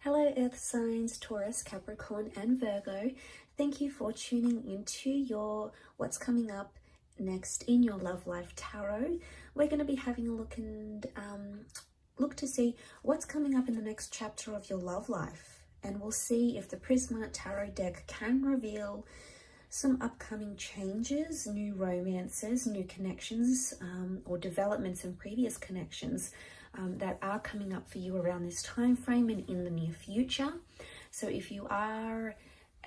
Hello Earth signs, Taurus, Capricorn and Virgo. Thank you for tuning into your what's coming up next in your love life tarot. We're going to be having a look and look to see what's coming up in the next chapter of your love life. And we'll see if the Prisma Tarot deck can reveal some upcoming changes, new romances, new connections, or developments in previous connections that are coming up for you around this time frame and in the near future. So if you are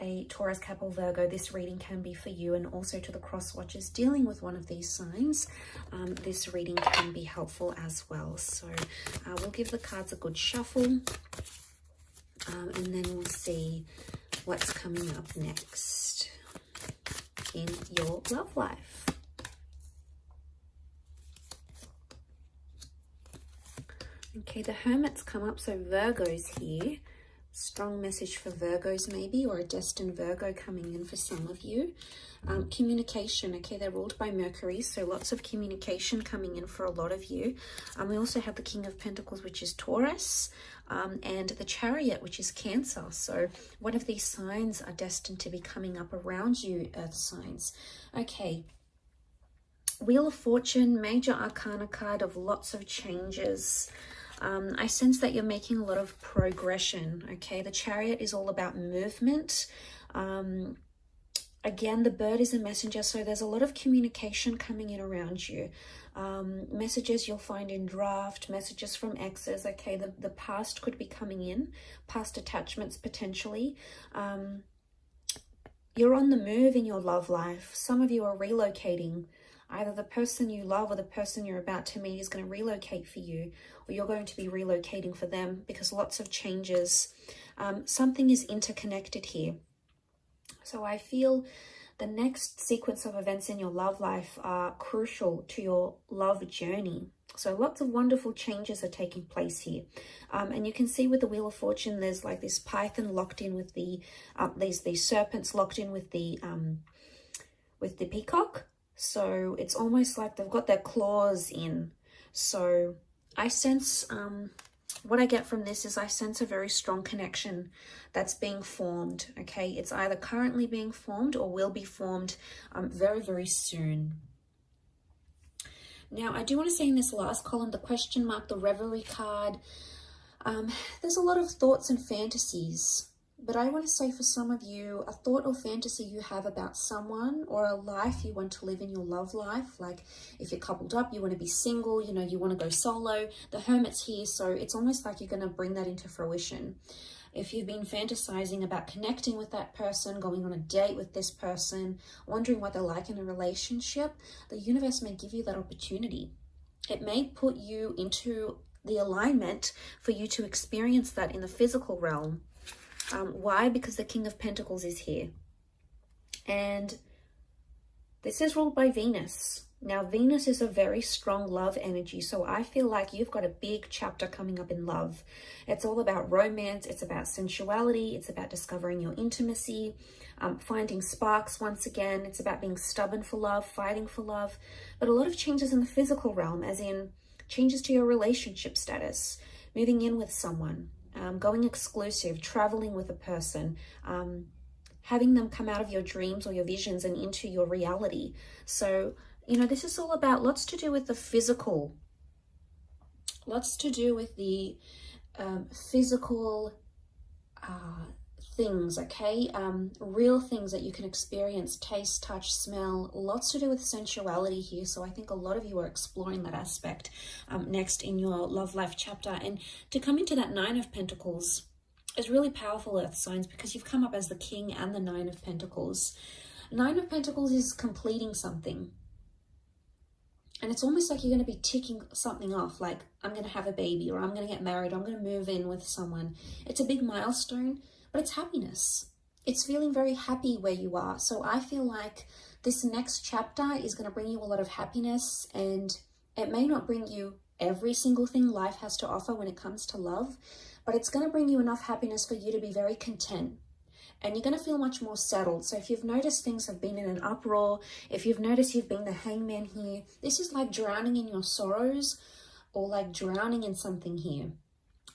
a Taurus, Cap or Virgo, this reading can be for you, and also to the cross watchers dealing with one of these signs, this reading can be helpful as well. So we'll give the cards a good shuffle, and then we'll see what's coming up next in your love life. Okay, the Hermit's come up, so Virgo's here. Strong message for Virgos maybe, or a destined Virgo coming in for some of you. Communication, okay, they're ruled by Mercury, so lots of communication coming in for a lot of you. We also have the King of Pentacles, which is Taurus, and the Chariot, which is Cancer. So one of these signs are destined to be coming up around you, Earth signs. Okay, Wheel of Fortune, major arcana card of lots of changes. I sense that you're making a lot of progression, okay? The Chariot is all about movement. Again, the bird is a messenger, so there's a lot of communication coming in around you. Messages you'll find in draft, messages from exes, okay? The past could be coming in, past attachments potentially. You're on the move in your love life. Some of you are relocating. Either the person you love or the person you're about to meet is going to relocate for you, or you're going to be relocating for them, because lots of changes. Something is interconnected here. So I feel the next sequence of events in your love life are crucial to your love journey. So lots of wonderful changes are taking place here. And you can see with the Wheel of Fortune, there's like this python locked in with the, these serpents locked in with the peacock. So it's almost like they've got their claws in. So I sense, what I get from this is I sense a very strong connection that's being formed, okay? It's either currently being formed or will be formed very, very soon. Now, I do want to say in this last column, the question mark, the Reverie card, there's a lot of thoughts and fantasies. But I want to say for some of you, a thought or fantasy you have about someone, or a life you want to live in your love life. Like if you're coupled up, you want to be single, you know, you want to go solo. The Hermit's here, so it's almost like you're going to bring that into fruition. If you've been fantasizing about connecting with that person, going on a date with this person, wondering what they're like in a relationship, the universe may give you that opportunity. It may put you into the alignment for you to experience that in the physical realm. Why? Because the King of Pentacles is here. And this is ruled by Venus. Now, Venus is a very strong love energy. So I feel like you've got a big chapter coming up in love. It's all about romance. It's about sensuality. It's about discovering your intimacy, finding sparks once again. It's about being stubborn for love, fighting for love. But a lot of changes in the physical realm, as in changes to your relationship status, moving in with someone. Going exclusive, traveling with a person, having them come out of your dreams or your visions and into your reality. So, you know, this is all about lots to do with the physical, lots to do with the physical things, okay? Real things that you can experience, taste, touch, smell, lots to do with sensuality here. So I think a lot of you are exploring that aspect next in your love life chapter. And to come into that Nine of Pentacles is really powerful, Earth signs, because you've come up as the King and the Nine of Pentacles. Nine of Pentacles is completing something. And it's almost like you're going to be ticking something off, like I'm going to have a baby, or I'm going to get married, or I'm going to move in with someone. It's a big milestone. But it's happiness. It's feeling very happy where you are. So I feel like this next chapter is going to bring you a lot of happiness, and it may not bring you every single thing life has to offer when it comes to love, but it's going to bring you enough happiness for you to be very content. And you're going to feel much more settled. So if you've noticed things have been in an uproar, if you've noticed you've been the hangman here, this is like drowning in your sorrows, or like drowning in something here.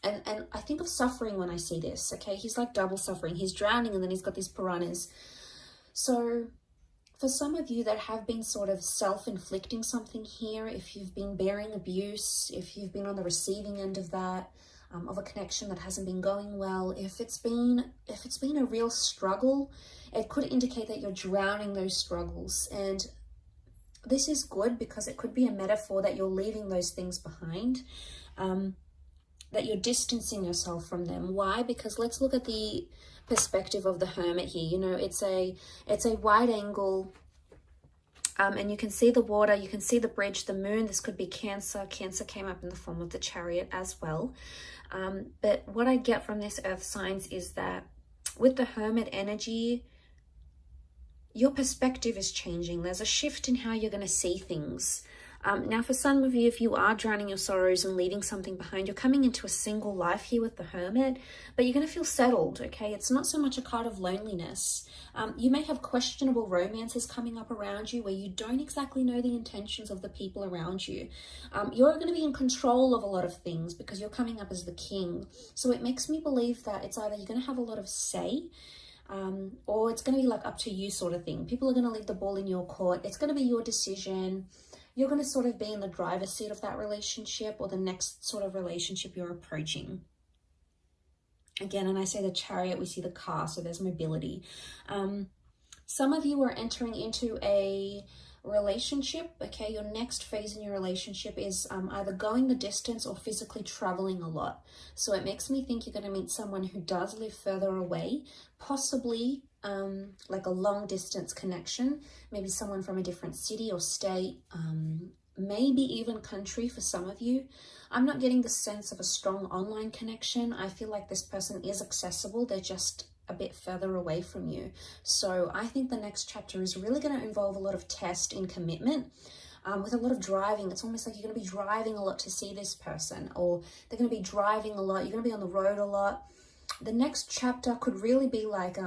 and I think of suffering when I see this, okay? He's like double suffering. He's drowning and then he's got these piranhas. So for some of you that have been sort of self-inflicting something here, if you've been bearing abuse, if you've been on the receiving end of that, of a connection that hasn't been going well, if it's been a real struggle, it could indicate that you're drowning those struggles. And this is good because it could be a metaphor that you're leaving those things behind, that you're distancing yourself from them. Why? Because let's look at the perspective of the Hermit here. You know, it's a wide angle, and you can see the water, you can see the bridge, the moon. This could be Cancer. Cancer came up in the form of the Chariot as well. But what I get from this earth signs is that with the Hermit energy, your perspective is changing. There's a shift in how you're going to see things. Now, for some of you, if you are drowning your sorrows and leaving something behind, you're coming into a single life here with the Hermit, but you're going to feel settled, okay? It's not so much a card of loneliness. You may have questionable romances coming up around you where you don't exactly know the intentions of the people around you. You're going to be in control of a lot of things because you're coming up as the king. So it makes me believe that it's either you're going to have a lot of say, or it's going to be like up to you sort of thing. People are going to leave the ball in your court. It's going to be your decision. You're going to sort of be in the driver's seat of that relationship or the next sort of relationship you're approaching. Again, and I say the Chariot, we see the car, so there's mobility. Some of you are entering into a relationship, okay? Your next phase in your relationship is either going the distance or physically traveling a lot. So it makes me think you're going to meet someone who does live further away, possibly like a long distance connection, maybe someone from a different city or state, maybe even country for some of you. I'm not getting the sense of a strong online connection. I feel like this person is accessible. They're just a bit further away from you. So I think the next chapter is really going to involve a lot of test in commitment, with a lot of driving. It's almost like you're going to be driving a lot to see this person, or they're going to be driving a lot. You're going to be on the road a lot. The next chapter could really be like,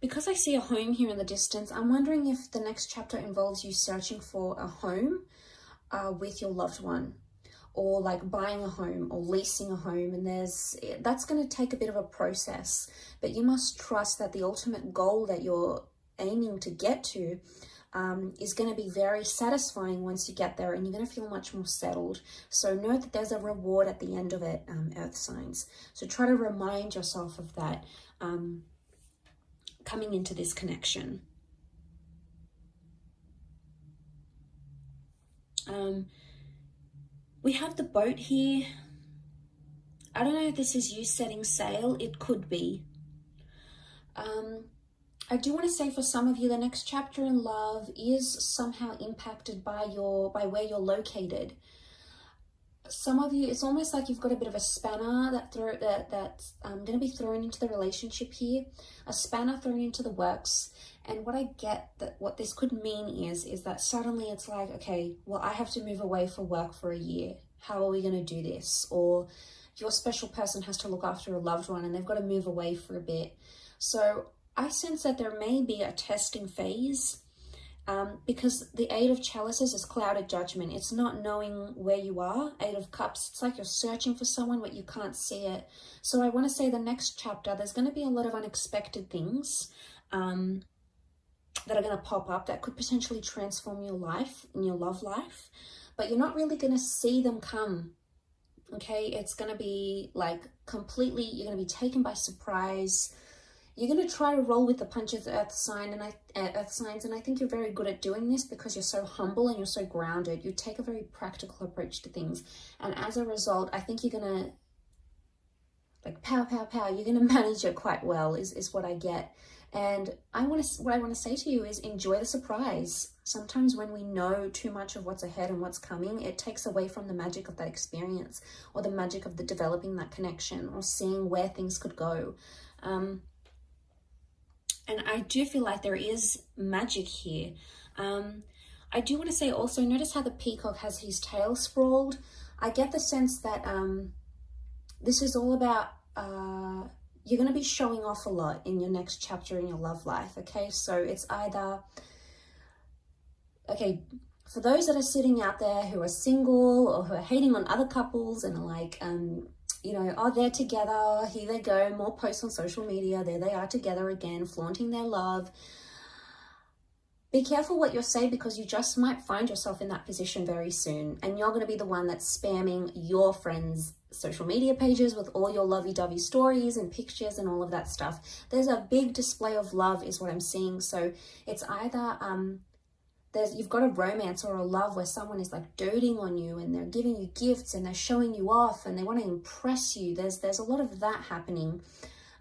because I see a home here in the distance, I'm wondering if the next chapter involves you searching for a home with your loved one, or like buying a home or leasing a home. And that's going to take a bit of a process, but you must trust that the ultimate goal that you're aiming to get to is going to be very satisfying once you get there, and you're going to feel much more settled. So know that there's a reward at the end of it, earth signs. So try to remind yourself of that coming into this connection. We have the boat here. I don't know if this is you setting sail. It could be. I do want to say for some of you, the next chapter in love is somehow impacted by where you're located. Some of you, it's almost like you've got a bit of a spanner that's going to be thrown into the relationship here, a spanner thrown into the works. And what I get, that what this could mean is that suddenly it's like, okay, well, I have to move away for work for a year. How are we going to do this? Or your special person has to look after a loved one and they've got to move away for a bit. So I sense that there may be a testing phase, because the Eight of Chalices is clouded judgment. It's not knowing where you are. Eight of Cups, it's like you're searching for someone but you can't see it. So I want to say the next chapter, there's going to be a lot of unexpected things that are going to pop up that could potentially transform your life and your love life, but you're not really going to see them come. Okay, it's going to be like completely, you're going to be taken by surprise. You're going to try to roll with the punches, earth signs, and I think you're very good at doing this because you're so humble and you're so grounded. You take a very practical approach to things, and as a result, I think you're going to like pow. You're going to manage it quite well. Is what I get. And what I want to say to you is enjoy the surprise. Sometimes when we know too much of what's ahead and what's coming, it takes away from the magic of that experience, or the magic of the developing that connection, or seeing where things could go. And I do feel like there is magic here. I do want to say also, notice how the peacock has his tail sprawled. I get the sense that this is all about, you're going to be showing off a lot in your next chapter in your love life, okay? So it's either, okay, For those that are sitting out there who are single or who are hating on other couples and are like, you know, oh, they're together, here they go, more posts on social media, there they are together again, flaunting their love. Be careful what you say, because you just might find yourself in that position very soon, and you're going to be the one that's spamming your friends' social media pages with all your lovey-dovey stories and pictures and all of that stuff. There's a big display of love is what I'm seeing. So it's either you've got a romance or a love where someone is like doting on you and they're giving you gifts and they're showing you off and they want to impress you. There's a lot of that happening.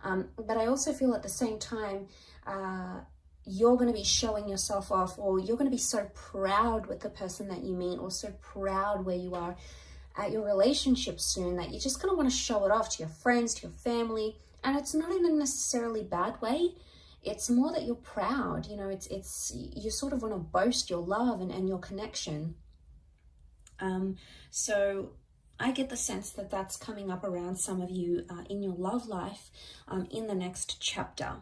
But I also feel at the same time, you're going to be showing yourself off, or you're going to be so proud with the person that you meet, or so proud where you are at your relationship soon, that you're just going to want to show it off to your friends, to your family. And it's not in a necessarily bad way. It's more that you're proud, you know, it's you sort of want to boast your love and your connection. So I get the sense that that's coming up around some of you in your love life in the next chapter.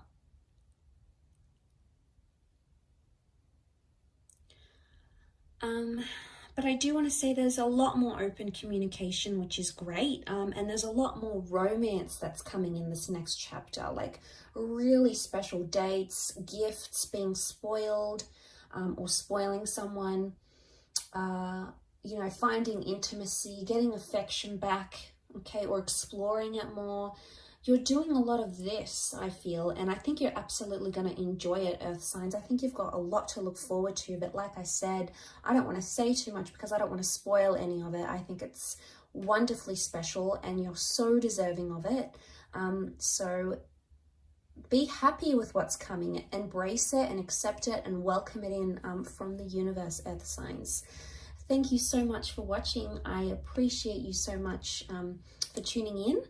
But I do want to say there's a lot more open communication, which is great. And there's a lot more romance that's coming in this next chapter, like really special dates, gifts, being spoiled, or spoiling someone, you know, finding intimacy, getting affection back, okay, or exploring it more. You're doing a lot of this, I feel, and I think you're absolutely going to enjoy it, Earth signs. I think you've got a lot to look forward to, but like I said, I don't want to say too much because I don't want to spoil any of it. I think it's wonderfully special and you're so deserving of it. So be happy with what's coming, embrace it and accept it and welcome it in from the universe, Earth signs. Thank you so much for watching. I appreciate you so much for tuning in.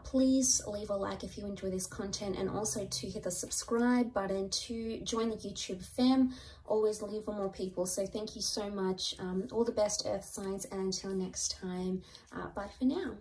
Please leave a like if you enjoy this content, and also to hit the subscribe button to join the YouTube fam. Always looking for more people. So thank you so much. All the best, Earth signs, and until next time, bye for now.